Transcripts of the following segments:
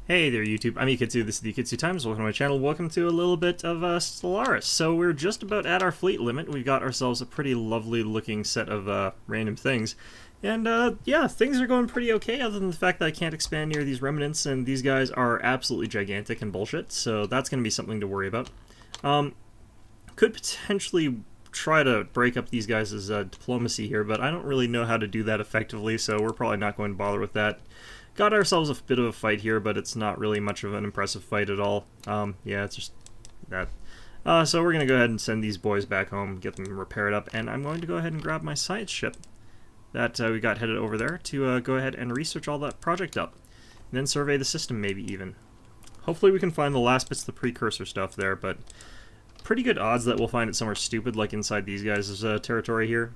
Hey there YouTube, I'm Yukitsu, this is the Yukitsu Times, welcome to my channel, welcome to a little bit of Stellaris. So we're just about at our fleet limit, we've got ourselves a pretty lovely looking set of random things. And yeah, things are going pretty okay other than the fact that I can't expand near these remnants and these guys are absolutely gigantic and bullshit, so that's going to be something to worry about. Could potentially try to break up these guys' diplomacy here, but I don't really know how to do that effectively, so we're probably not going to bother with that. Got ourselves a bit of a fight here, but it's not really much of an impressive fight at all. Yeah, it's just that. So we're going to go ahead and send these boys back home, get them repaired up, and I'm going to go ahead and grab my science ship that we got headed over there to go ahead and research all that project up. And then survey the system, maybe even. Hopefully we can find the last bits of the precursor stuff there, but pretty good odds that we'll find it somewhere stupid like inside these guys' territory here.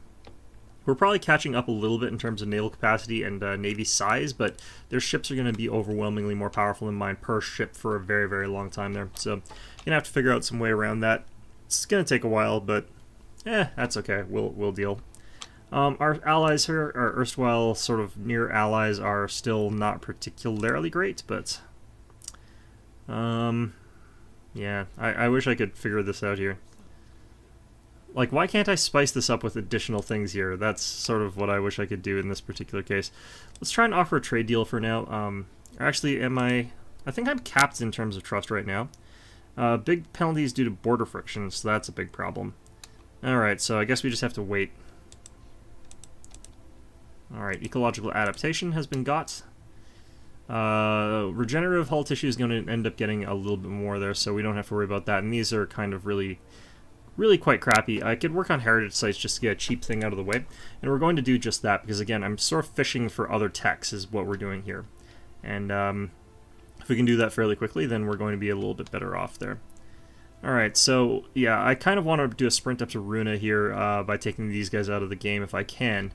We're probably catching up a little bit in terms of naval capacity and navy size, but their ships are going to be overwhelmingly more powerful than mine per ship for a very, very long time there. So you're going to have to figure out some way around that. It's going to take a while, but that's okay. We'll deal. Our allies here, our erstwhile sort of near allies, are still not particularly great, but yeah, I wish I could figure this out here. Like, why can't I spice this up with additional things here? That's sort of what I wish I could do in this particular case. Let's try and offer a trade deal for now. Actually, I think I'm capped in terms of trust right now. Big penalties due to border friction, so that's a big problem. Alright, so I guess we just have to wait. Alright, ecological adaptation has been got. Regenerative hull tissue is going to end up getting a little bit more there, so we don't have to worry about that. And these are kind of really quite crappy. I could work on heritage sites just to get a cheap thing out of the way, and we're going to do just that because, again, I'm sort of fishing for other techs is what we're doing here. And if we can do that fairly quickly, then we're going to be a little bit better off there. Alright, so yeah, I kind of want to do a sprint up to Runa here by taking these guys out of the game if I can.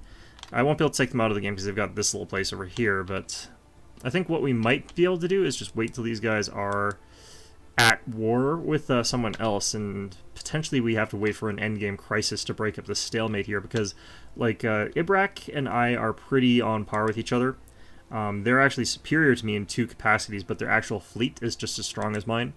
I won't be able to take them out of the game because they've got this little place over here, but I think what we might be able to do is just wait till these guys are at war with someone else, and potentially we have to wait for an endgame crisis to break up the stalemate here, because like Ibrak and I are pretty on par with each other. They're actually superior to me in 2 capacities, but their actual fleet is just as strong as mine.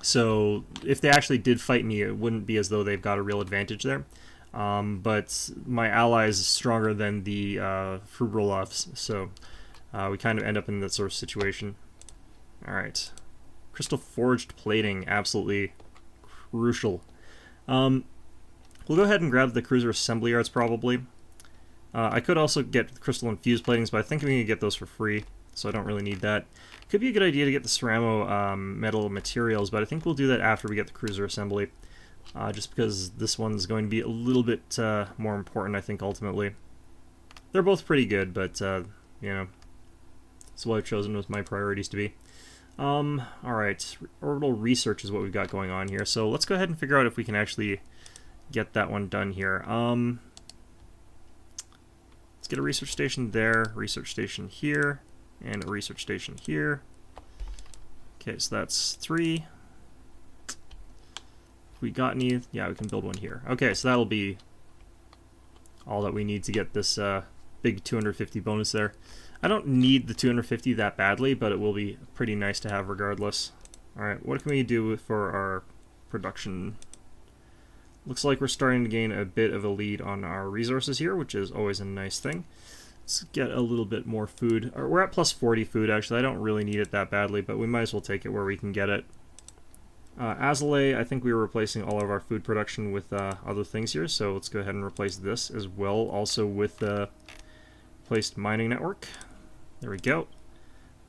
So if they actually did fight me, it wouldn't be as though they've got a real advantage there. But my ally is stronger than the Frubrolovs, so we kind of end up in that sort of situation. Alright. Crystal forged plating, absolutely crucial. We'll go ahead and grab the cruiser assembly yards probably. I could also get crystal infused platings, but I think we can get those for free, so I don't really need that. Could be a good idea to get the ceramo metal materials, but I think we'll do that after we get the cruiser assembly, just because this one's going to be a little bit more important, I think, ultimately. They're both pretty good, but you know, it's what I've chosen as my priorities to be. Alright, orbital research is what we've got going on here, so let's go ahead and figure out if we can actually get that one done here. Let's get a research station there, research station here, and a research station here. Okay, so that's 3. If we got any, yeah, we can build one here. Okay, so that'll be all that we need to get this big 250 bonus there. I don't need the 250 that badly, but it will be pretty nice to have regardless. Alright, what can we do for our production? Looks like we're starting to gain a bit of a lead on our resources here, which is always a nice thing. Let's get a little bit more food. We're at plus 40 food, actually. I don't really need it that badly, but we might as well take it where we can get it. Azalea, I think we were replacing all of our food production with other things here, so let's go ahead and replace this as well, also with placed mining network. There we go.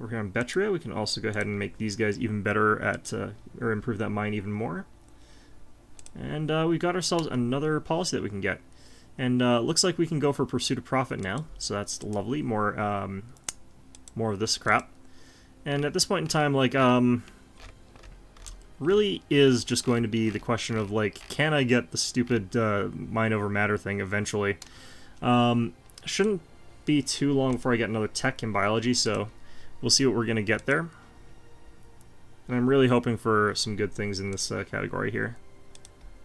Over here on Betria, we can also go ahead and make these guys even better at, or improve that mine even more. And we've got ourselves another policy that we can get. And looks like we can go for pursuit of profit now, so that's lovely. More of this crap. And at this point in time, like, really is just going to be the question of, like, can I get the stupid mind over matter thing eventually? Shouldn't be too long before I get another tech in biology, so we'll see what we're going to get there. And I'm really hoping for some good things in this category here.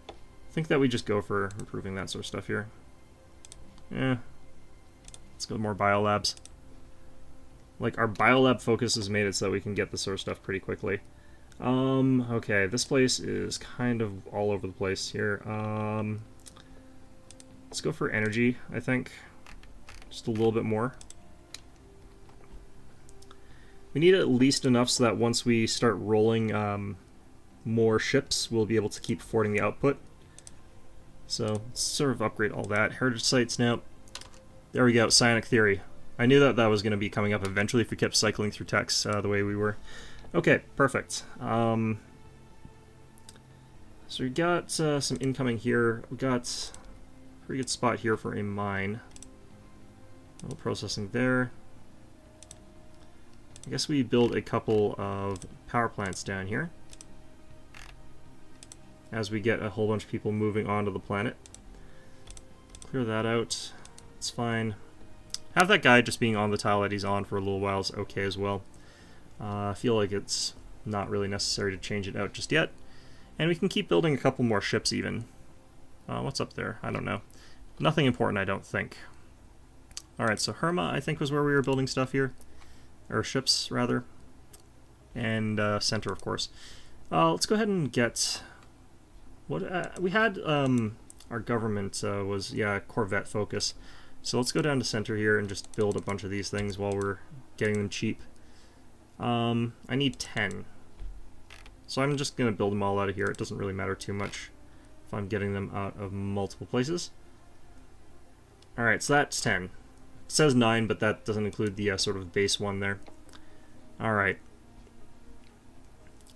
I think that we just go for improving that sort of stuff here. Yeah. Let's go more biolabs. like, our biolab focus has made it so that we can get this sort of stuff pretty quickly. Okay, this place is kind of all over the place here. Let's go for energy, I think. Just a little bit more. We need at least enough so that once we start rolling more ships, we'll be able to keep affording the output. So, let's sort of upgrade all that. Heritage sites now. There we go, psionic theory. I knew that that was going to be coming up eventually if we kept cycling through techs the way we were. Okay, perfect. So we got some incoming here. We got a pretty good spot here for a mine. A little processing there. I guess we build a couple of power plants down here as we get a whole bunch of people moving onto the planet. Clear that out. It's fine. Have that guy just being on the tile that he's on for a little while is okay as well. I feel like it's not really necessary to change it out just yet. And we can keep building a couple more ships even. What's up there? I don't know. Nothing important, I don't think. Alright, so Herma, I think, was where we were building stuff here. Or ships, rather. And Center, of course. Let's go ahead and get... What we had, our government was, yeah, Corvette focus. So let's go down to Center here and just build a bunch of these things while we're getting them cheap. I need 10. So I'm just going to build them all out of here. It doesn't really matter too much if I'm getting them out of multiple places. Alright, so that's 10. It says 9, but that doesn't include the sort of base one there. Alright.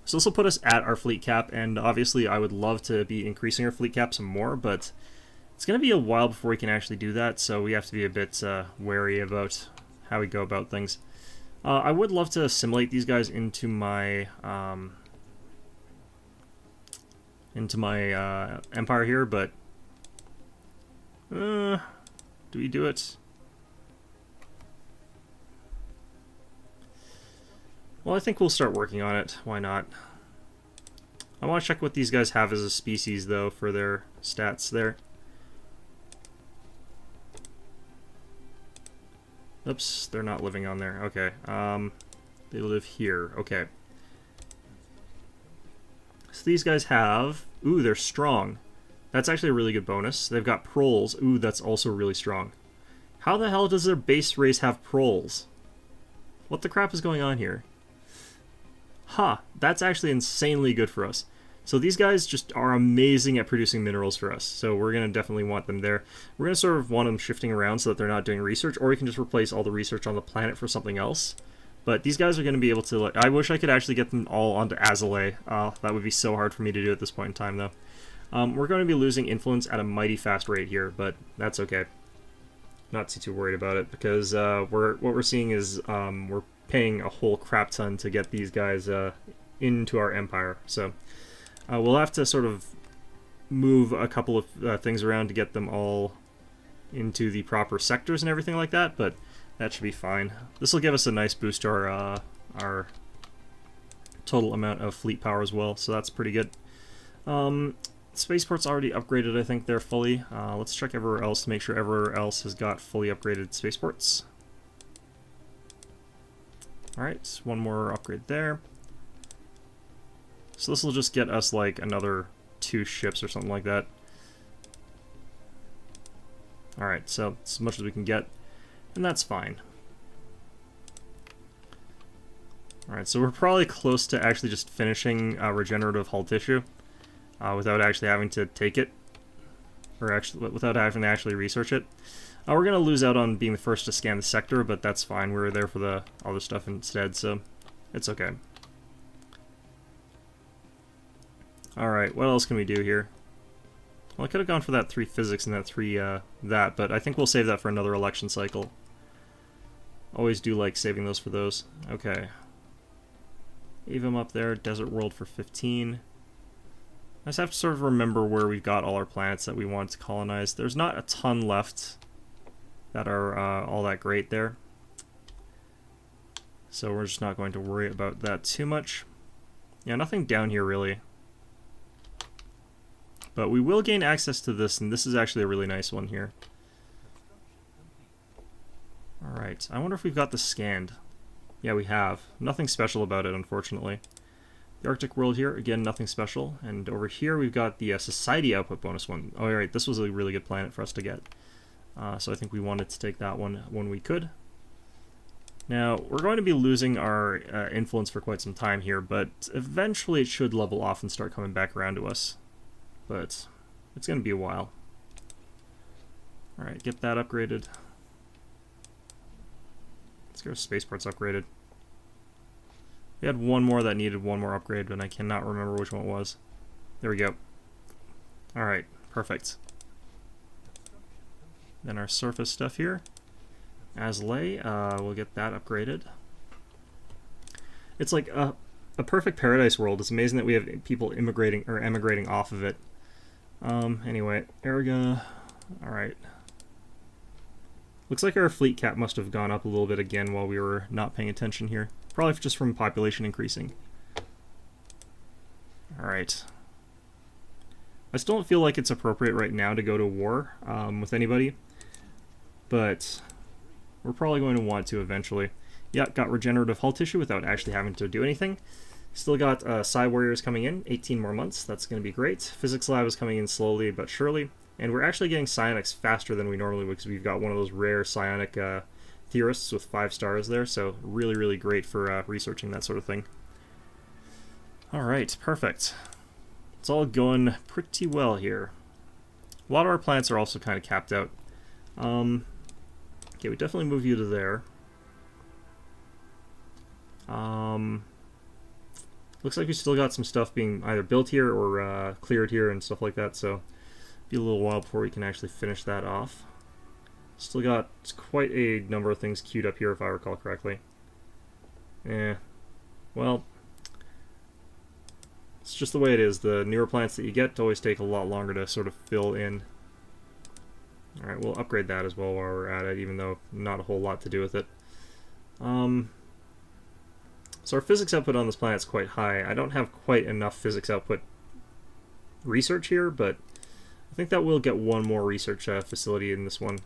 So this will put us at our fleet cap, and obviously I would love to be increasing our fleet cap some more, but it's going to be a while before we can actually do that, so we have to be a bit wary about how we go about things. I would love to assimilate these guys into my empire here, but do we do it? Well, I think we'll start working on it. Why not? I want to check what these guys have as a species, though, for their stats there. Oops, they're not living on there. Okay. They live here. Okay. So these guys have... Ooh, they're strong. That's actually a really good bonus. They've got proles. Ooh, that's also really strong. How the hell does their base race have proles? What the crap is going on here? Huh, that's actually insanely good for us. So these guys just are amazing at producing minerals for us, so we're going to definitely want them there. We're going to sort of want them shifting around so that they're not doing research, or we can just replace all the research on the planet for something else. But these guys are going to be able to... Like, I wish I could actually get them all onto Azalea. That would be so hard for me to do at this point in time, though. We're going to be losing influence at a mighty fast rate here, but that's okay. Not too worried about it, because what we're seeing is we're paying a whole crap ton to get these guys into our empire. So we'll have to sort of move a couple of things around to get them all into the proper sectors and everything like that, but that should be fine. This will give us a nice boost to our total amount of fleet power as well, so that's pretty good. Spaceport's already upgraded, I think they're fully. Let's check everywhere else to make sure everywhere else has got fully upgraded spaceports. Alright, one more upgrade there. So this will just get us like another 2 ships or something like that. Alright, so as much as we can get, and that's fine. Alright, so we're probably close to actually just finishing regenerative hull tissue without actually having to take it, or actually without having to actually research it. We're going to lose out on being the first to scan the sector, but that's fine. We were there for the other stuff instead, so it's okay. Alright, what else can we do here? Well, I could have gone for that 3 physics and that 3 that, but I think we'll save that for another election cycle. Always do like saving those for those. Okay. Leave them up there. Desert World for 15. I just have to sort of remember where we've got all our planets that we want to colonize. There's not a ton left that are all that great there. So we're just not going to worry about that too much. Yeah, nothing down here really. But we will gain access to this, and this is actually a really nice one here. Alright, I wonder if we've got this scanned. Yeah, we have. Nothing special about it, unfortunately. The Arctic world here, again, nothing special. And over here we've got the society output bonus one. Oh, right, this was a really good planet for us to get. So I think we wanted to take that one when we could. Now, we're going to be losing our influence for quite some time here, but eventually it should level off and start coming back around to us. But it's going to be a while. Alright, get that upgraded. Let's get our space parts upgraded. We had one more that needed one more upgrade, but I cannot remember which one it was. There we go. Alright, perfect. Then our surface stuff here. Aslay, we'll get that upgraded. It's like a perfect paradise world. It's amazing that we have people immigrating or emigrating off of it. Anyway, Erga. Alright. Looks like our fleet cap must have gone up a little bit again while we were not paying attention here. Probably just from population increasing. Alright. I still don't feel like it's appropriate right now to go to war with anybody. But we're probably going to want to eventually. Yeah, got regenerative hull tissue without actually having to do anything. Still got Psi Warriors coming in, 18 more months. That's going to be great. Physics Lab is coming in slowly but surely. And we're actually getting psionics faster than we normally would because we've got one of those rare psionic theorists with 5 stars there. So really, really great for researching that sort of thing. Alright, perfect. It's all going pretty well here. A lot of our plants are also kind of capped out. Okay, we definitely move you to there. Looks like we still got some stuff being either built here or cleared here and stuff like that, so be a little while before we can actually finish that off. Still got quite a number of things queued up here, if I recall correctly. Well, it's just the way it is. The newer plants that you get always take a lot longer to sort of fill in. Alright, we'll upgrade that as well while we're at it, even though not a whole lot to do with it. So our physics output on this planet is quite high. I don't have quite enough physics output research here, but I think that we'll get one more research facility in this one.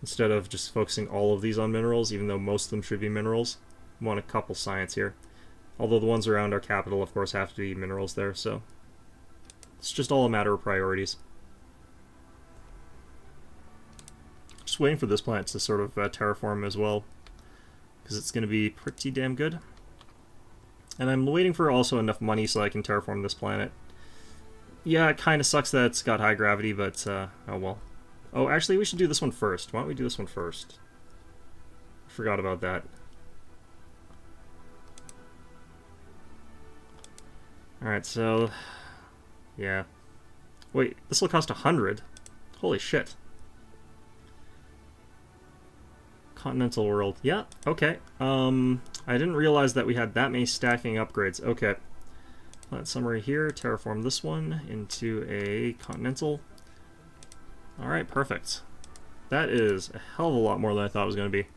Instead of just focusing all of these on minerals, even though most of them should be minerals. We want a couple science here. Although the ones around our capital, of course, have to be minerals there, so it's just all a matter of priorities. Just waiting for this planet to sort of terraform as well, because it's going to be pretty damn good. And I'm waiting for also enough money so I can terraform this planet. Yeah, it kind of sucks that it's got high gravity, but oh well. Oh, actually, we should do this one first. Why don't we do this one first? I forgot about that. Alright, so yeah. Wait, this will cost 100? Holy shit. Continental world. Yeah, okay. I didn't realize that we had that many stacking upgrades. Okay. Planet summary here. Terraform this one into a continental. Alright, perfect. That is a hell of a lot more than I thought it was going to be.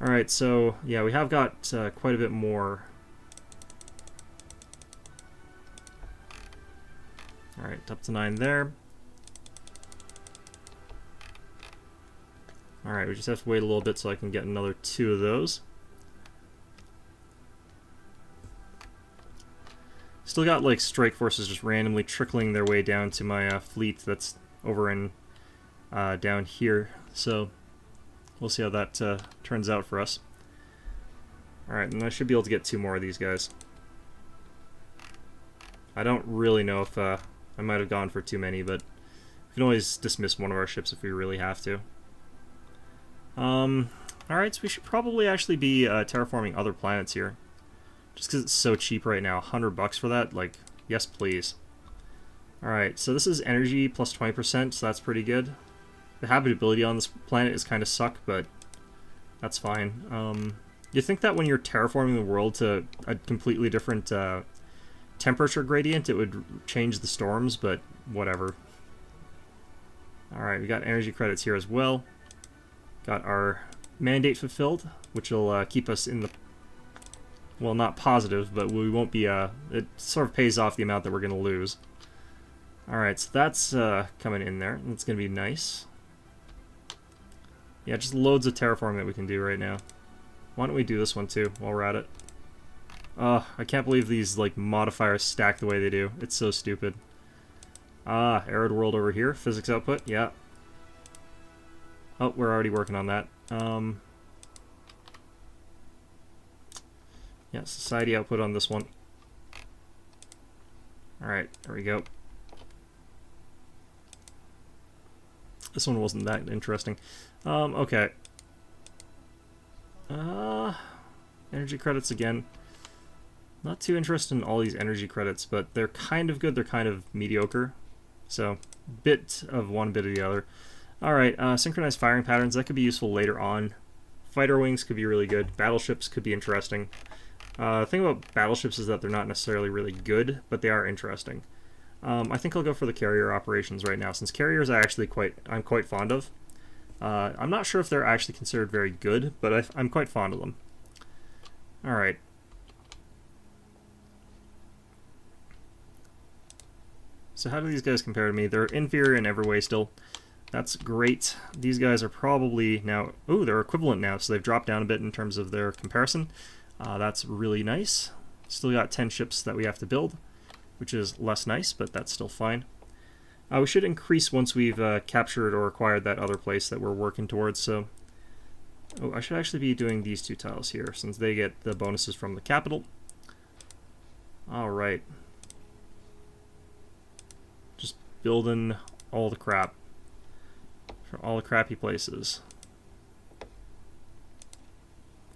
Alright, so yeah, we have got quite a bit more. Alright, up to 9 there. Alright, we just have to wait a little bit so I can get another 2 of those. Still got like strike forces just randomly trickling their way down to my fleet that's over in down here. So we'll see how that turns out for us. Alright, and I should be able to get 2 more of these guys. I don't really know if I might have gone for too many, but we can always dismiss one of our ships if we really have to. Alright, so we should probably actually be terraforming other planets here. Just because it's so cheap right now. $100 for that? Like, yes please. Alright, so this is energy plus 20%, so that's pretty good. The habitability on this planet is kind of suck, but that's fine. You think that when you're terraforming the world to a completely different temperature gradient, it would change the storms, but whatever. Alright, we got energy credits here as well. Got our mandate fulfilled, which will keep us in the... Well, not positive, but we won't be... it sort of pays off the amount that we're going to lose. Alright, so that's coming in there. That's going to be nice. Yeah, just loads of terraforming that we can do right now. Why don't we do this one too while we're at it? I can't believe these like modifiers stack the way they do. It's so stupid. Arid world over here. Physics output, yeah. Oh, we're already working on that. Yeah, society output on this one. Alright, there we go. This one wasn't that interesting. Okay. Energy credits again. Not too interested in all these energy credits, but they're kind of good, they're kind of mediocre. So, bit of one, bit of the other. Alright, synchronized firing patterns, that could be useful later on. Fighter wings could be really good. Battleships could be interesting. The thing about battleships is that they're not necessarily really good, but they are interesting. I think I'll go for the carrier operations right now, since carriers I'm quite fond of. I'm not sure if they're actually considered very good, but I'm quite fond of them. Alright. So how do these guys compare to me? They're inferior in every way still. That's great. These guys are probably now... Ooh, they're equivalent now, so they've dropped down a bit in terms of their comparison. That's really nice. Still got 10 ships that we have to build, which is less nice, but that's still fine. We should increase once we've captured or acquired that other place that we're working towards, so... Oh, I should actually be doing these two tiles here, since they get the bonuses from the capital. Alright. Just building all the crap. For all the crappy places.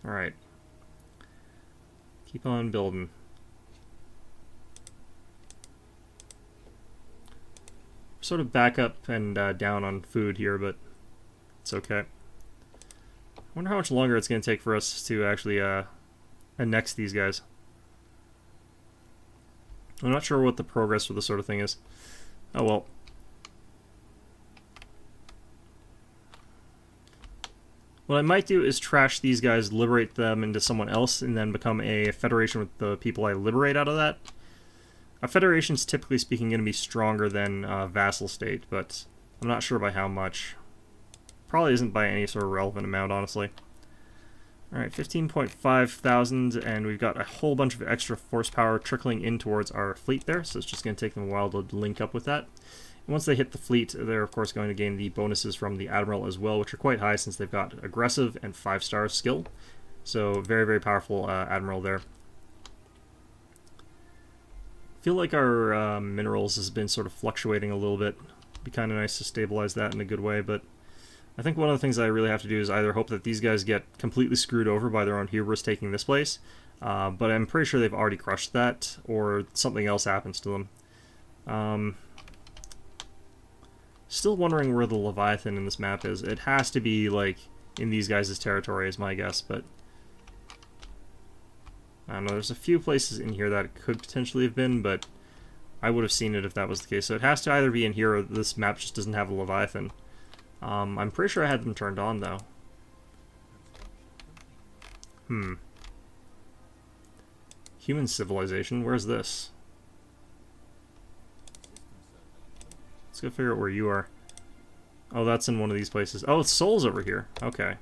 Alright. Keep on building. Sort of back up and down on food here, but it's okay. I wonder how much longer it's going to take for us to actually annex these guys. I'm not sure what the progress for this sort of thing is. Oh well. What I might do is trash these guys, liberate them into someone else, and then become a federation with the people I liberate out of that. A federation's typically speaking going to be stronger than a vassal state, but I'm not sure by how much. Probably isn't by any sort of relevant amount, honestly. Alright, 15.5 thousand, and we've got a whole bunch of extra force power trickling in towards our fleet there, so it's just going to take them a while to link up with that. And once they hit the fleet, they're of course going to gain the bonuses from the Admiral as well, which are quite high since they've got aggressive and 5-star skill. So very, very powerful Admiral there. I feel like our minerals has been sort of fluctuating a little bit. It'd be kind of nice to stabilize that in a good way, but I think one of the things I really have to do is either hope that these guys get completely screwed over by their own hubris taking this place, but I'm pretty sure they've already crushed that, or something else happens to them. Still wondering where the Leviathan in this map is. It has to be, like, in these guys' territory is my guess, but I don't know, there's a few places in here that it could potentially have been, but I would have seen it if that was the case. So it has to either be in here or this map just doesn't have a Leviathan. I'm pretty sure I had them turned on, though. Human civilization, where's this? Let's go figure out where you are. Oh, that's in one of these places. Oh, it's Soul's over here. Okay.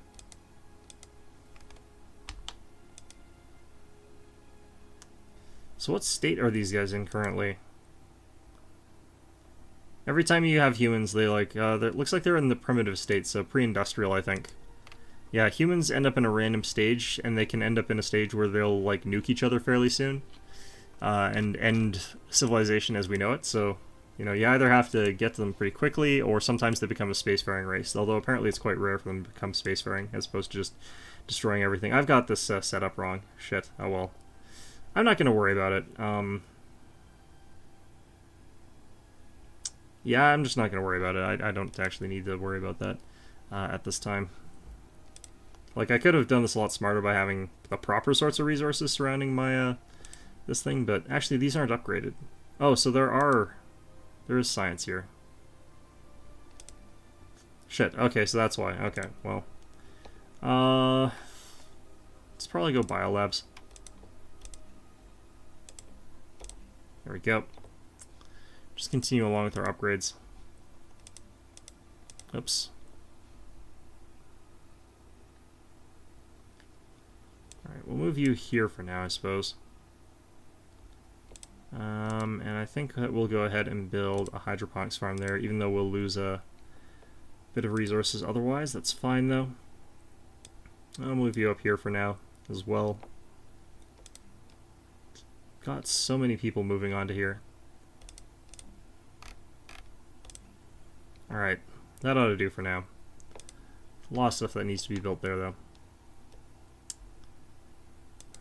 So what state are these guys in currently? Every time you have humans, they like, it looks like they're in the primitive state, so pre-industrial, I think. Yeah, humans end up in a random stage, and they can end up in a stage where they'll, like, nuke each other fairly soon, and end civilization as we know it, so, you know, you either have to get to them pretty quickly, or sometimes they become a spacefaring race, although apparently it's quite rare for them to become spacefaring, as opposed to just destroying everything. I've got this set up wrong. Shit. Oh well. I'm not going to worry about it. Yeah, I'm just not going to worry about it. I don't actually need to worry about that at this time. Like, I could have done this a lot smarter by having the proper sorts of resources surrounding my, this thing, but actually these aren't upgraded. Oh, so there is science here. Shit, okay, so that's why. Okay, well. Let's probably go biolabs. There we go. Just continue along with our upgrades. Oops. Alright, we'll move you here for now, I suppose. And I think that we'll go ahead and build a hydroponics farm there, even though we'll lose a bit of resources otherwise. That's fine, though. I'll move you up here for now as well. Got so many people moving on to here. Alright, that ought to do for now. A lot of stuff that needs to be built there, though.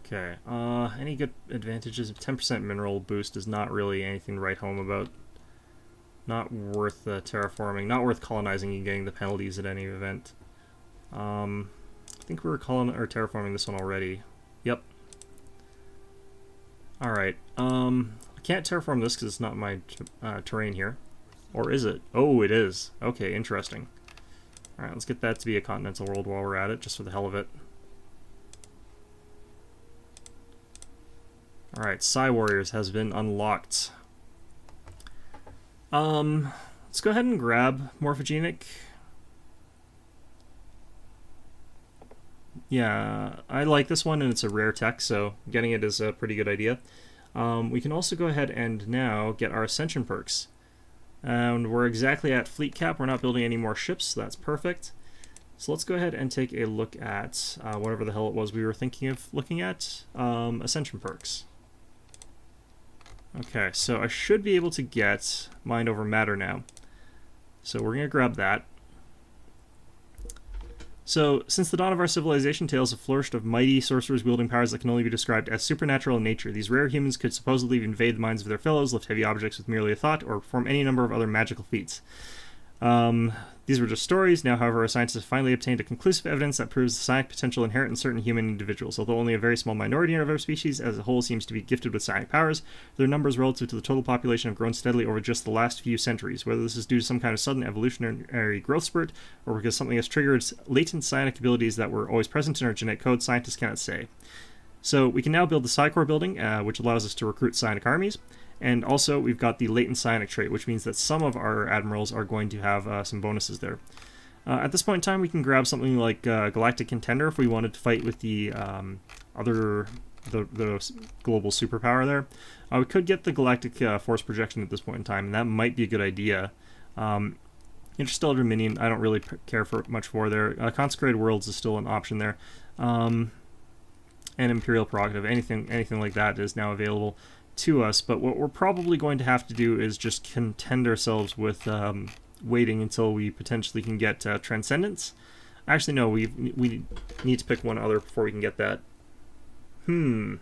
Okay, any good advantages? 10% mineral boost is not really anything to write home about. Not worth terraforming, not worth colonizing and getting the penalties at any event. I think we were terraforming this one already. Yep. Alright, I can't terraform this because it's not my terrain here. Or is it? Oh, it is. Okay, interesting. Alright, let's get that to be a continental world while we're at it, just for the hell of it. Alright, Psy Warriors has been unlocked. Let's go ahead and grab Morphogenic. Yeah, I like this one, and it's a rare tech, so getting it is a pretty good idea. We can also go ahead and now get our Ascension perks. And we're exactly at fleet cap. We're not building any more ships, so that's perfect. So let's go ahead and take a look at whatever the hell it was we were thinking of looking at. Ascension perks. Okay, so I should be able to get Mind Over Matter now. So we're going to grab that. So, since the dawn of our civilization, tales have flourished of mighty sorcerers wielding powers that can only be described as supernatural in nature. These rare humans could supposedly invade the minds of their fellows, lift heavy objects with merely a thought, or perform any number of other magical feats. These were just stories. Now, however, our scientists have finally obtained a conclusive evidence that proves the psionic potential inherent in certain human individuals. Although only a very small minority of our species as a whole seems to be gifted with psionic powers, their numbers relative to the total population have grown steadily over just the last few centuries. Whether this is due to some kind of sudden evolutionary growth spurt, or because something has triggered latent psionic abilities that were always present in our genetic code, scientists cannot say. So we can now build the Psi-Core building, which allows us to recruit psionic armies. And also, we've got the latent psionic trait, which means that some of our admirals are going to have some bonuses there. At this point in time, we can grab something like Galactic Contender if we wanted to fight with the the global superpower there. We could get the Galactic Force Projection at this point in time, and that might be a good idea. Interstellar Dominion, I don't really care for much for there. Consecrated Worlds is still an option there. And Imperial Prerogative, anything like that is now available to us, but what we're probably going to have to do is just contend ourselves with waiting until we potentially can get Transcendence. Actually, no, we need to pick one other before we can get that. One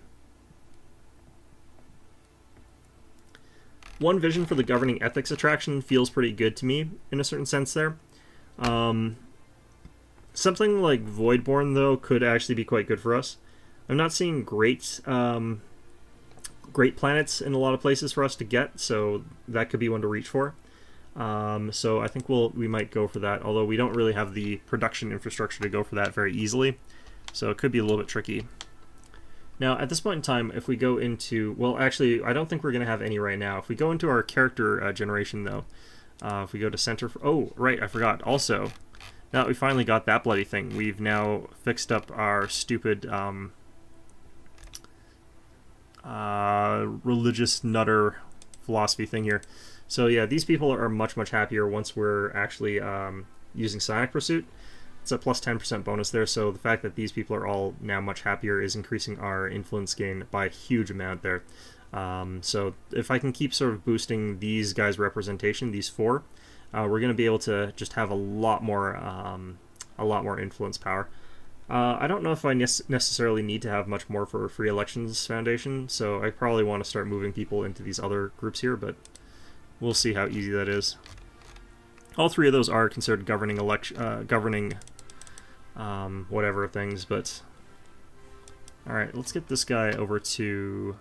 vision for the governing ethics attraction feels pretty good to me, in a certain sense there. Something like Voidborn, though, could actually be quite good for us. I'm not seeing great planets in a lot of places for us to get, so that could be one to reach for. So I think we might go for that, although we don't really have the production infrastructure to go for that very easily, so it could be a little bit tricky. Now, at this point in time, if we go into... Well, actually, I don't think we're going to have any right now. If we go into our character generation, though, if we go to center... Oh, right, I forgot. Also, now that we finally got that bloody thing, we've now fixed up our stupid... religious nutter philosophy thing here. So yeah, these people are much happier once we're actually using Psionic Pursuit. It's a plus 10% bonus there, so the fact that these people are all now much happier is increasing our influence gain by a huge amount there. So if I can keep sort of boosting these guys' representation, these four, we're going to be able to just have a lot more influence power. I don't know if I necessarily need to have much more for Free Elections Foundation, so I probably want to start moving people into these other groups here, but we'll see how easy that is. All three of those are considered governing whatever things, but... Alright, let's get this guy over to...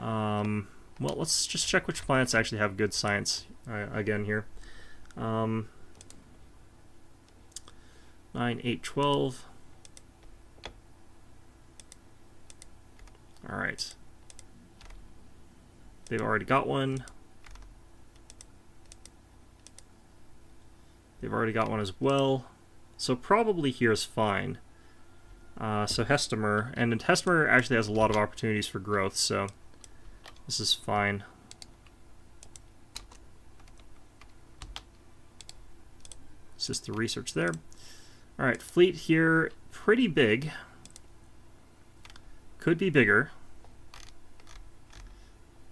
well, let's just check which planets actually have good science again here. 9, 8, 12. Alright. They've already got one. They've already got one as well. So probably here is fine. So Hestemer, and Hestemer actually has a lot of opportunities for growth, so this is fine. It's just the research there. Alright, fleet here, pretty big. Could be bigger.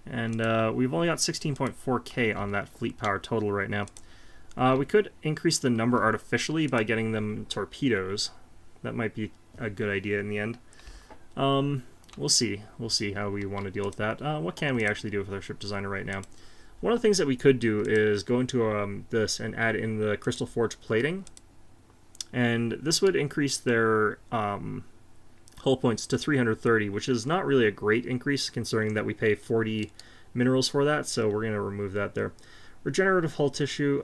And we've only got 16.4k on that fleet power total right now. We could increase the number artificially by getting them torpedoes. That might be a good idea in the end. We'll see. We'll see how we want to deal with that. What can we actually do with our ship designer right now? One of the things that we could do is go into this and add in the crystal forge plating. And this would increase their hull points to 330, which is not really a great increase considering that we pay 40 minerals for that, so we're going to remove that there. Regenerative hull tissue,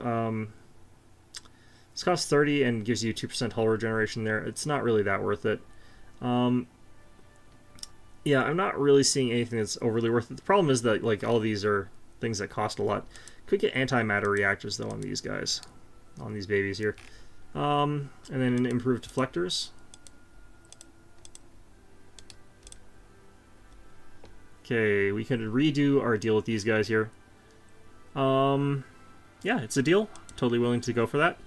this costs 30 and gives you 2% hull regeneration there. It's not really that worth it. Yeah, I'm not really seeing anything that's overly worth it. The problem is that like all these are things that cost a lot. Could get antimatter reactors though on these guys, on these babies here. And then improved deflectors. Okay, we could redo our deal with these guys here. Yeah, it's a deal. Totally willing to go for that.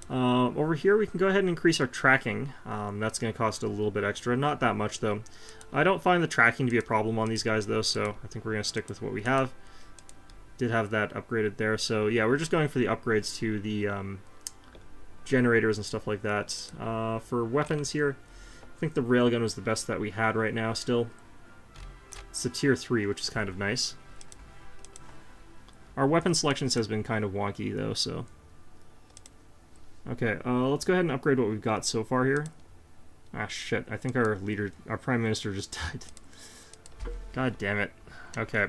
Over here, we can go ahead and increase our tracking. That's going to cost a little bit extra. Not that much, though. I don't find the tracking to be a problem on these guys, though, so I think we're going to stick with what we have. Did have that upgraded there, so yeah, we're just going for the upgrades to the generators and stuff like that. For weapons here, I think the railgun was the best that we had right now still. It's a tier 3, which is kind of nice. Our weapon selections has been kind of wonky, though, so... Okay, let's go ahead and upgrade what we've got so far here. Ah, shit. I think our leader, our prime minister just died. God damn it. Okay.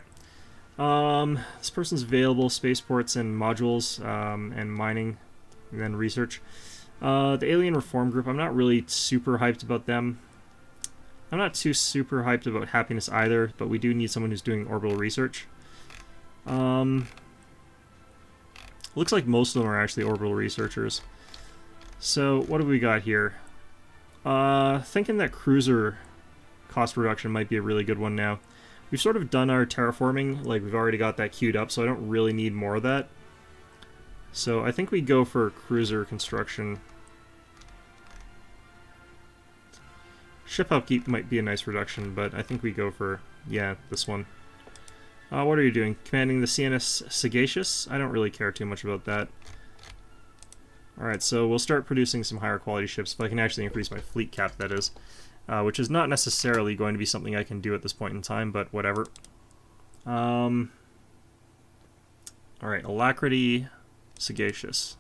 This person's available, spaceports and modules, and mining, and then research. The Alien Reform Group, I'm not really super hyped about them. I'm not too super hyped about Happiness either, but we do need someone who's doing orbital research. Looks like most of them are actually orbital researchers. So, what have we got here? Thinking that cruiser cost reduction might be a really good one now. We've sort of done our terraforming, like we've already got that queued up, so I don't really need more of that. So I think we go for cruiser construction. Ship upkeep might be a nice reduction, but I think we go for, yeah, this one. What are you doing? Commanding the CNS Sagacious? I don't really care too much about that. Alright, so we'll start producing some higher quality ships, if I can actually increase my fleet cap, that is. Which is not necessarily going to be something I can do at this point in time, but whatever. Alright, Alacrity, Sagacious.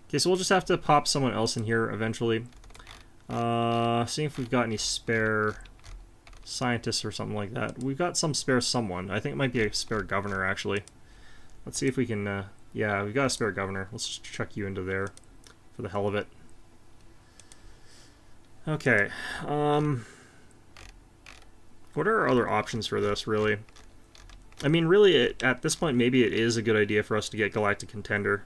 Okay, so we'll just have to pop someone else in here eventually. Seeing if we've got any spare scientists or something like that. We've got some spare someone. I think it might be a spare governor, actually. Let's see if we can... yeah, we've got a spare governor. Let's just chuck you into there for the hell of it. Okay. What are our other options for this, really? I mean, really, at this point, maybe it is a good idea for us to get Galactic Contender.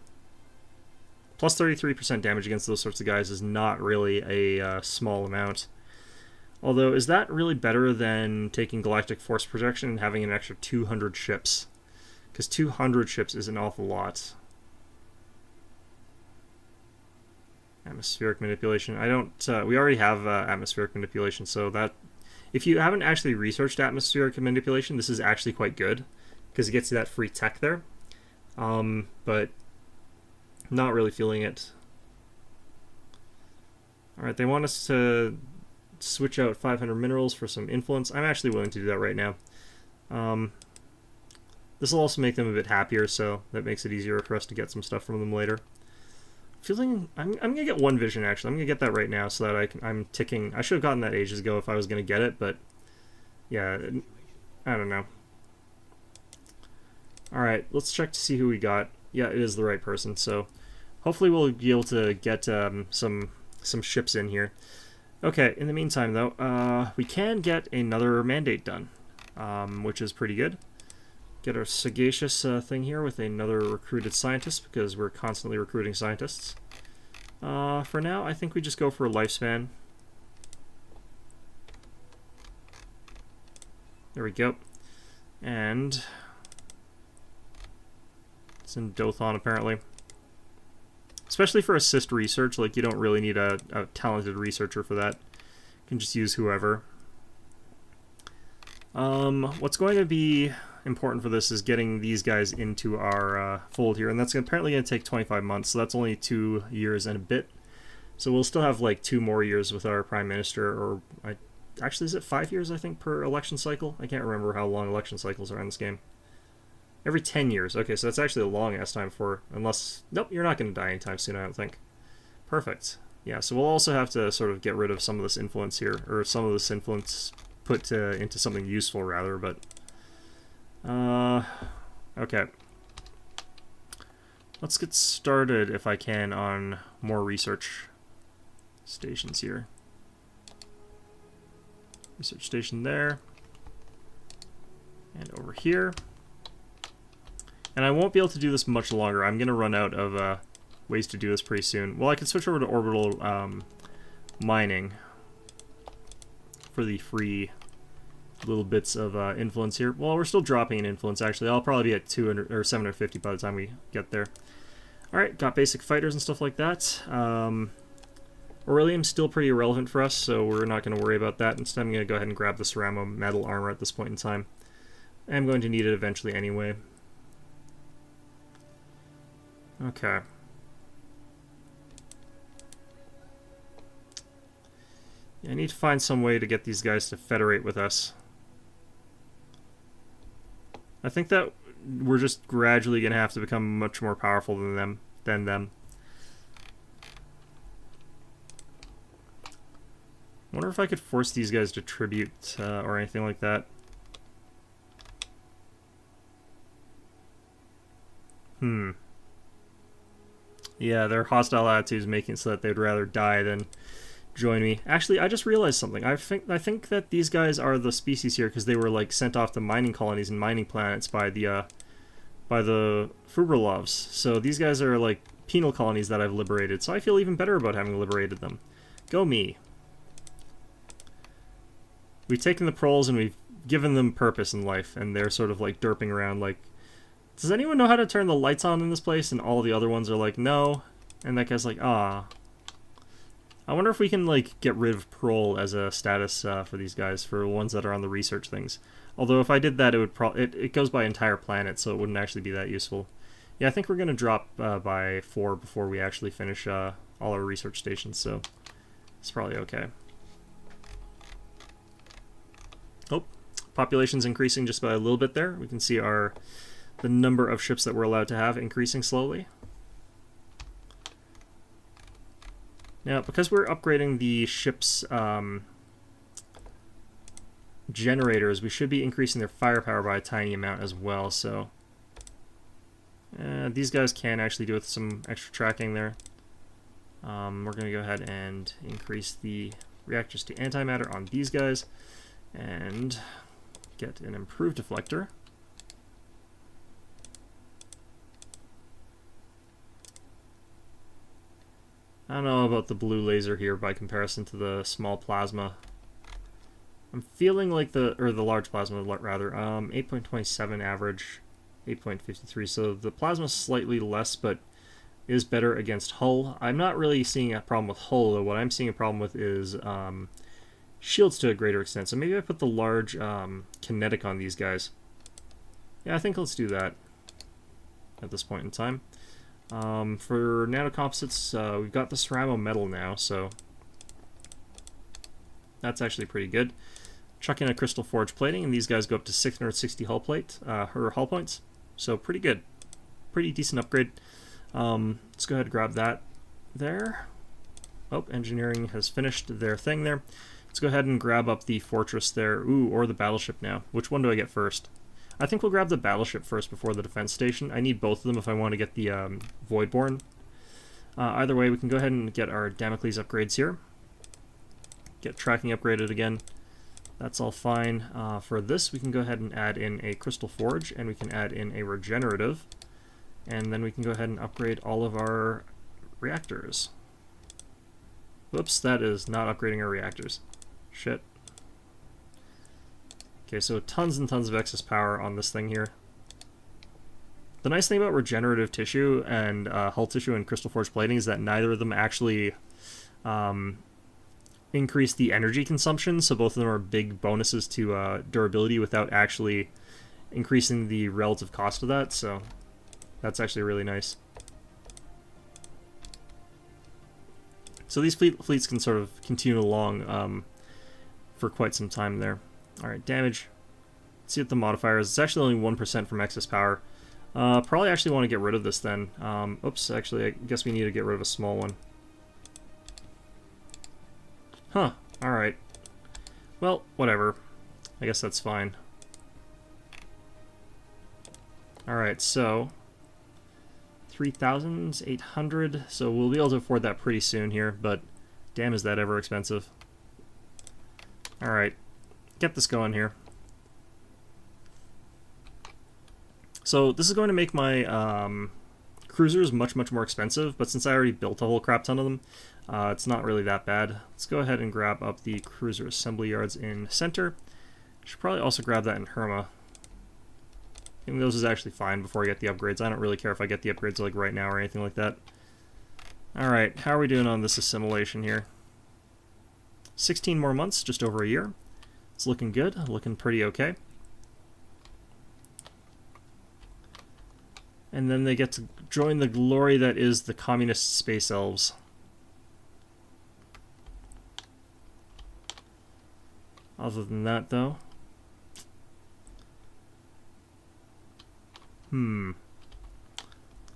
Plus 33% damage against those sorts of guys is not really a small amount. Although, is that really better than taking Galactic Force Projection and having an extra 200 ships? Because 200 ships is an awful lot. Atmospheric Manipulation. I don't... we already have Atmospheric Manipulation, so that... If you haven't actually researched Atmospheric Manipulation, this is actually quite good. Because it gets you that free tech there. But... not really feeling it. Alright, they want us to switch out 500 minerals for some influence. I'm actually willing to do that right now. This will also make them a bit happier, so that makes it easier for us to get some stuff from them later. Feeling... I'm gonna get one vision, actually. I'm gonna get that right now so that I'm ticking... I should have gotten that ages ago if I was gonna get it, but... yeah, I don't know. Alright, let's check to see who we got. Yeah, it is the right person, so... hopefully we'll be able to get some ships in here. Okay, in the meantime, though, we can get another mandate done, which is pretty good. Get our Sagacious thing here with another recruited scientist, because we're constantly recruiting scientists. For now, I think we just go for a lifespan. There we go. And it's in Dothan, apparently. Especially for assist research, like, you don't really need a talented researcher for that. You can just use whoever. What's going to be important for this is getting these guys into our fold here, and that's apparently going to take 25 months, so that's only 2 years and a bit. So we'll still have like 2 more years with our Prime Minister, or actually, is it 5 years, I think, per election cycle? I can't remember how long election cycles are in this game. Every 10 years. Okay, so that's actually a long-ass time for... Unless... Nope, you're not going to die anytime soon, I don't think. Perfect. Yeah, so we'll also have to sort of get rid of some of this influence here, or some of this influence put into something useful, rather, but... okay. Let's get started, if I can, on more research stations here. Research station there. And over here. And I won't be able to do this much longer. I'm going to run out of ways to do this pretty soon. Well, I can switch over to orbital mining for the free little bits of influence here. Well, we're still dropping in influence, actually. I'll probably be at 200 or 750 by the time we get there. Alright, got basic fighters and stuff like that. Aurelium's still pretty irrelevant for us, so we're not going to worry about that. Instead, I'm going to go ahead and grab the ceramo metal armor at this point in time. I'm going to need it eventually anyway. Okay. Yeah, I need to find some way to get these guys to federate with us. I think that we're just gradually going to have to become much more powerful than them. I wonder if I could force these guys to tribute or anything like that. Yeah, their hostile attitudes making it so that they'd rather die than join me. Actually, I just realized something. I think that these guys are the species here because they were like sent off to mining colonies and mining planets by the Fuberlovs. So these guys are like penal colonies that I've liberated. So I feel even better about having liberated them. Go me. We've taken the proles and we've given them purpose in life, and they're sort of like derping around like, does anyone know how to turn the lights on in this place? And all the other ones are like, no. And that guy's like, ah. I wonder if we can like get rid of prole as a status for these guys, for ones that are on the research things. Although if I did that, it would it goes by entire planet, so it wouldn't actually be that useful. Yeah, I think we're going to drop by 4 before we actually finish all our research stations, so it's probably okay. Oh, population's increasing just by a little bit there. We can see the number of ships that we're allowed to have increasing slowly. Now, because we're upgrading the ship's generators, we should be increasing their firepower by a tiny amount as well, so these guys can actually do with some extra tracking there. We're going to go ahead and increase the reactors to antimatter on these guys and get an improved deflector. I don't know about the blue laser here by comparison to the small plasma. I'm feeling like the large plasma rather, 8.27 average, 8.53, so the plasma's slightly less, but is better against hull. I'm not really seeing a problem with hull, though. What I'm seeing a problem with is shields to a greater extent, so maybe I put the large kinetic on these guys. Yeah, I think let's do that at this point in time. For nanocomposites, we've got the ceramo metal now, so that's actually pretty good. Chuck in a crystal forge plating, and these guys go up to 660 hull points, so pretty good. Pretty decent upgrade. Let's go ahead and grab that there. Oh, engineering has finished their thing there. Let's go ahead and grab up the fortress there. Ooh, or the battleship now. Which one do I get first? I think we'll grab the battleship first before the defense station. I need both of them if I want to get the Voidborn. Either way, we can go ahead and get our Damocles upgrades here. Get tracking upgraded again. That's all fine. For this, we can go ahead and add in a Crystal Forge, and we can add in a Regenerative. And then we can go ahead and upgrade all of our reactors. Whoops, that is not upgrading our reactors. Shit. Okay, so tons and tons of excess power on this thing here. The nice thing about regenerative tissue and hull tissue and crystal forged plating is that neither of them actually increase the energy consumption, so both of them are big bonuses to durability without actually increasing the relative cost of that, so that's actually really nice. So these fleets can sort of continue along for quite some time there. Alright, damage. Let's see what the modifier is. It's actually only 1% from excess power. Probably actually want to get rid of this then. Oops, actually I guess we need to get rid of a small one. Huh, alright. Well, whatever. I guess that's fine. Alright, so 3,800, so we'll be able to afford that pretty soon here, but damn is that ever expensive. Alright, get this going here. So this is going to make my cruisers much more expensive, but since I already built a whole crap ton of them, it's not really that bad. Let's go ahead and grab up the cruiser assembly yards in center. Should probably also grab that in Herma. I think those is actually fine before I get the upgrades. I don't really care if I get the upgrades like right now or anything like that. Alright, how are we doing on this assimilation here? 16 more months, just over a year. It's looking good, looking pretty okay. And then they get to join the glory that is the communist space elves. Other than that, though...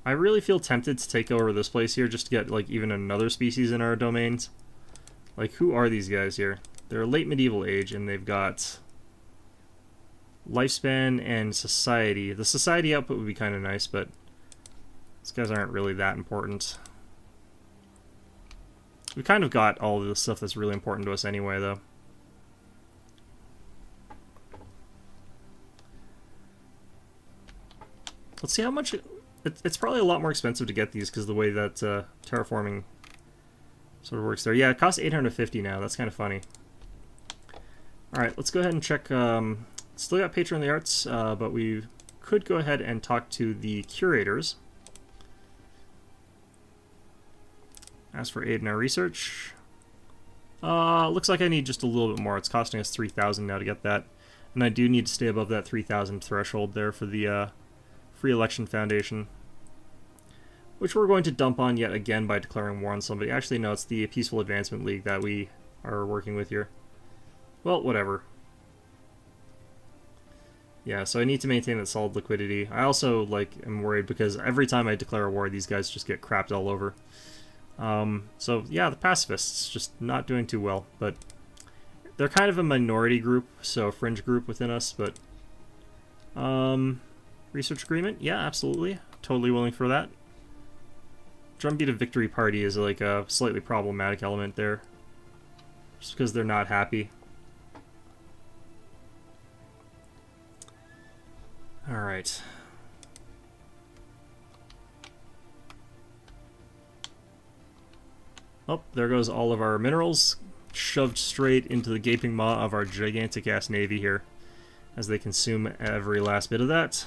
I really feel tempted to take over this place here just to get, like, even another species in our domains. Like, who are these guys here? They're late medieval age, and they've got lifespan and society. The society output would be kind of nice, but these guys aren't really that important. We kind of got all of the stuff that's really important to us anyway, though. Let's see how much... It's probably a lot more expensive to get these because of the way that terraforming sort of works there. Yeah, it costs 850 now. That's kind of funny. Alright, let's go ahead and check... still got Patron of the Arts, but we could go ahead and talk to the curators. Ask for aid in our research. Looks like I need just a little bit more. It's costing us 3,000 now to get that. And I do need to stay above that 3,000 threshold there for the Free Election Foundation. Which we're going to dump on yet again by declaring war on somebody. Actually, no, it's the Peaceful Advancement League that we are working with here. Well, whatever. Yeah, so I need to maintain that solid liquidity. I also, like, am worried because every time I declare a war, these guys just get crapped all over. So, yeah, the pacifists just not doing too well, but they're kind of a minority group, so a fringe group within us, but, research agreement? Yeah, absolutely. Totally willing for that. Drumbeat of Victory Party is, like, a slightly problematic element there, just because they're not happy. Alright. Oh, there goes all of our minerals, shoved straight into the gaping maw of our gigantic-ass navy here, as they consume every last bit of that.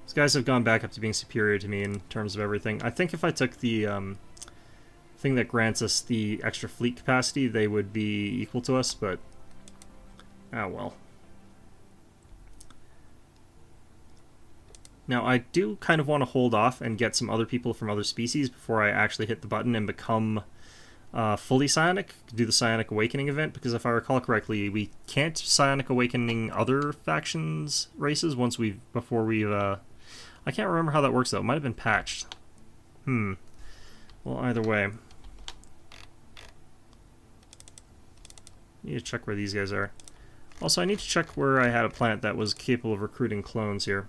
These guys have gone back up to being superior to me in terms of everything. I think if I took the thing that grants us the extra fleet capacity, they would be equal to us, but... ah, well. Now, I do kind of want to hold off and get some other people from other species before I actually hit the button and become fully psionic, do the Psionic Awakening event, because if I recall correctly, we can't Psionic Awakening other factions, races, before we've, I can't remember how that works, though. It might have been patched. Well, either way. Need to check where these guys are. Also, I need to check where I had a planet that was capable of recruiting clones here.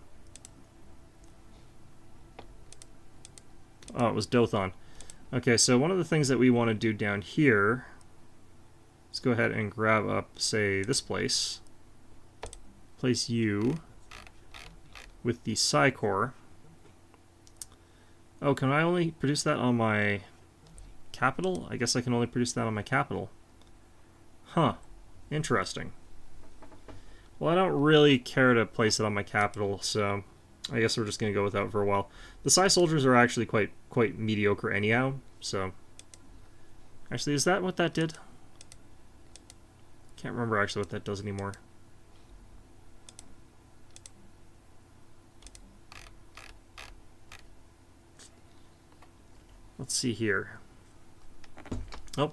Oh, it was Dothon. Okay, so one of the things that we want to do down here... let's go ahead and grab up, say, this place. Place you with the Psi Core. Oh, can I only produce that on my capital? I guess I can only produce that on my capital. Huh. Interesting. Well, I don't really care to place it on my capital, so I guess we're just going to go without for a while. The Psi soldiers are actually quite mediocre anyhow, so... Actually, is that what that did? Can't remember actually what that does anymore. Let's see here. Oh.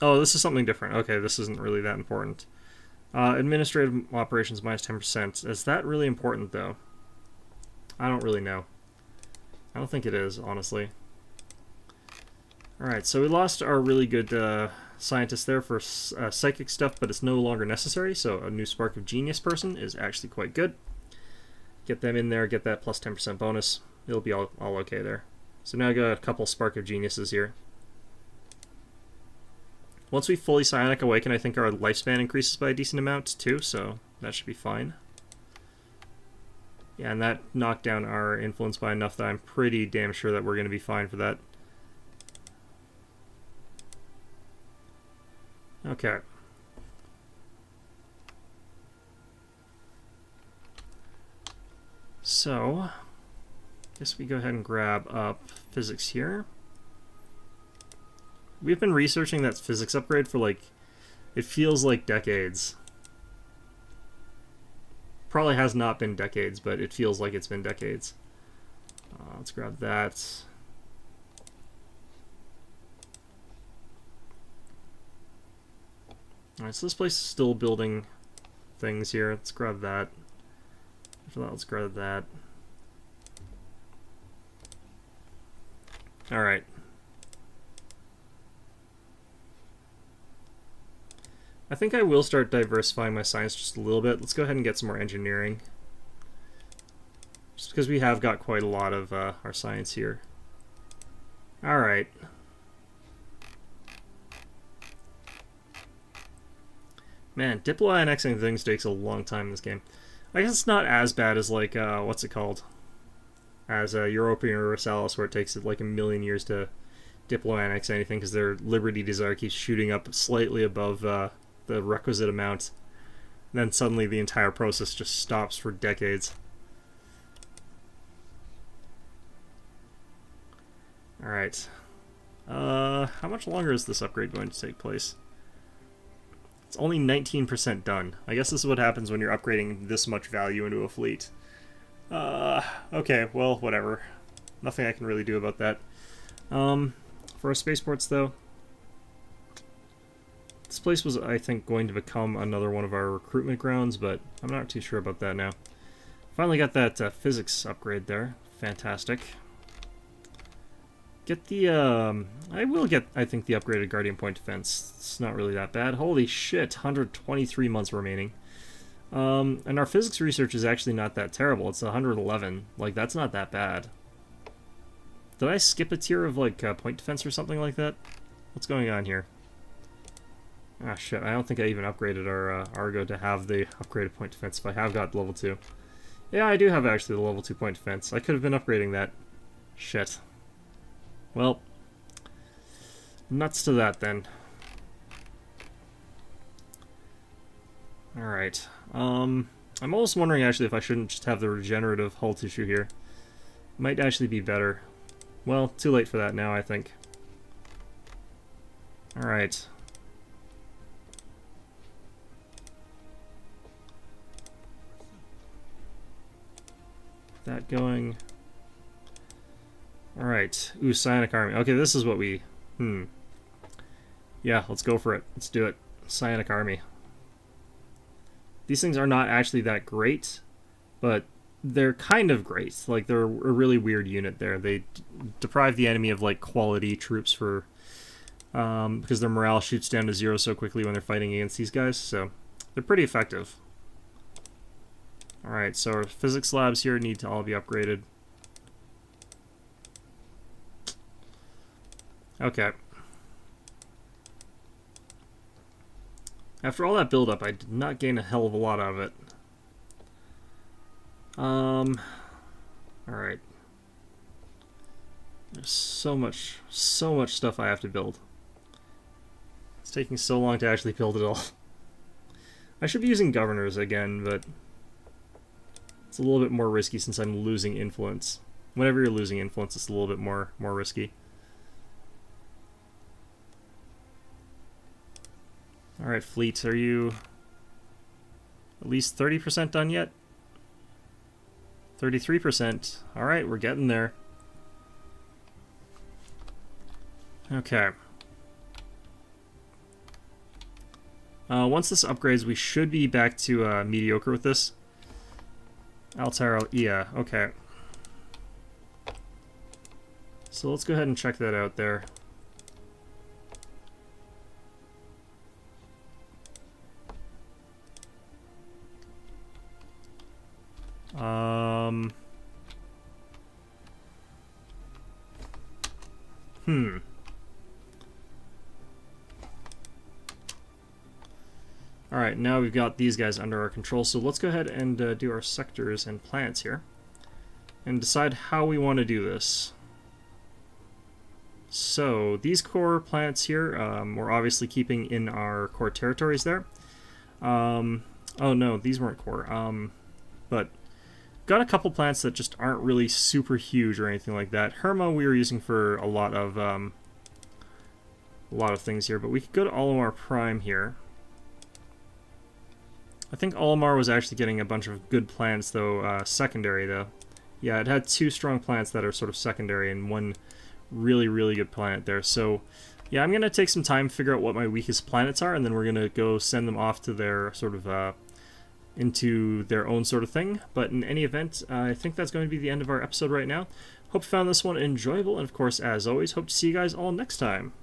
Oh, this is something different. Okay, this isn't really that important. Administrative operations minus 10%. Is that really important, though? I don't really know. I don't think it is, honestly. Alright, so we lost our really good scientist there for psychic stuff, but it's no longer necessary, so a new Spark of Genius person is actually quite good. Get them in there, get that plus 10% bonus. It'll be all okay there. So now I got a couple Spark of Geniuses here. Once we fully Psionic Awaken, I think our lifespan increases by a decent amount too, so that should be fine. Yeah, and that knocked down our influence by enough that I'm pretty damn sure that we're going to be fine for that. Okay. So, I guess we go ahead and grab up physics here. We've been researching that physics upgrade for like, it feels like decades. Probably has not been decades, but it feels like it's been decades. Let's grab that. Alright, so this place is still building things here. Let's grab that. After that, let's grab that. Alright. I think I will start diversifying my science just a little bit. Let's go ahead and get some more engineering. Just because we have got quite a lot of our science here. Alright. Man, diplo-annexing things takes a long time in this game. I guess it's not as bad as, like, what's it called? As Europa Universalis, where it takes like a million years to diplo-annex anything, because their liberty desire keeps shooting up slightly above the requisite amount. And then suddenly the entire process just stops for decades. Alright. How much longer is this upgrade going to take place? It's only 19% done. I guess this is what happens when you're upgrading this much value into a fleet. Okay, well, whatever. Nothing I can really do about that. For our spaceports, though, this place was, I think, going to become another one of our recruitment grounds, but I'm not too sure about that now. Finally got that physics upgrade there. Fantastic. Get the, I will get, I think, the upgraded Guardian Point Defense. It's not really that bad. Holy shit, 123 months remaining. And our physics research is actually not that terrible. It's 111. Like, that's not that bad. Did I skip a tier of, like, point defense or something like that? What's going on here? Ah, shit, I don't think I even upgraded our Argo to have the upgraded point defense if I have got level 2. Yeah, I do have actually the level 2 point defense. I could have been upgrading that. Shit. Well, nuts to that then. Alright. I'm almost wondering actually if I shouldn't just have the regenerative hull tissue here. Might actually be better. Well, too late for that now, I think. Alright. That going. Alright. Ooh, Psionic Army. Okay, this is what we... Yeah, let's go for it. Let's do it. Psionic Army. These things are not actually that great, but they're kind of great. Like, they're a really weird unit there. They deprive the enemy of, like, quality troops for... because their morale shoots down to 0 so quickly when they're fighting against these guys, so they're pretty effective. Alright, so our physics labs here need to all be upgraded. Okay. After all that build-up, I did not gain a hell of a lot out of it. Alright. There's so much stuff I have to build. It's taking so long to actually build it all. I should be using governors again, but it's a little bit more risky since I'm losing influence. Whenever you're losing influence, it's a little bit more risky. Alright, fleet, are you at least 30% done yet? 33%. Alright, we're getting there. Okay. Once this upgrades, we should be back to mediocre with this. Altair, yeah, okay. So let's go ahead and check that out there. Alright, now we've got these guys under our control, so let's go ahead and do our sectors and planets here. And decide how we want to do this. So, these core planets here, we're obviously keeping in our core territories there. Oh no, these weren't core. But got a couple planets that just aren't really super huge or anything like that. Herma we were using for a lot of things here, but we could go to Olimar Prime here. I think Olimar was actually getting a bunch of good planets, though, secondary, though. Yeah, it had 2 strong planets that are sort of secondary and 1 really, really good planet there. So, yeah, I'm going to take some time to figure out what my weakest planets are, and then we're going to go send them off to their sort of, into their own sort of thing. But in any event, I think that's going to be the end of our episode right now. Hope you found this one enjoyable, and of course, as always, hope to see you guys all next time.